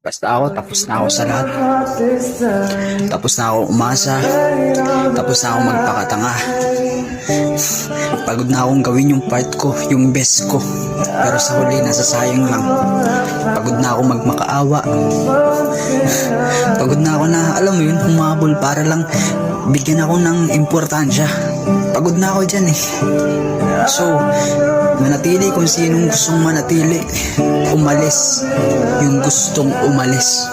Basta ako, tapos na ako sa lahat. Tapos na ako umasa. Tapos na ako magpakatanga. Pagod na akong gawin yung part ko, yung best ko. Pero sa huli, nasasayang lang. Pagod na ako magmakaawa. Pagod na ako na, alam mo yun, humabol para lang bigyan ako ng importansya. Pagod na ako dyan eh. So, manatili kung sinong gustong manatili. Umalis yung gustong umalis.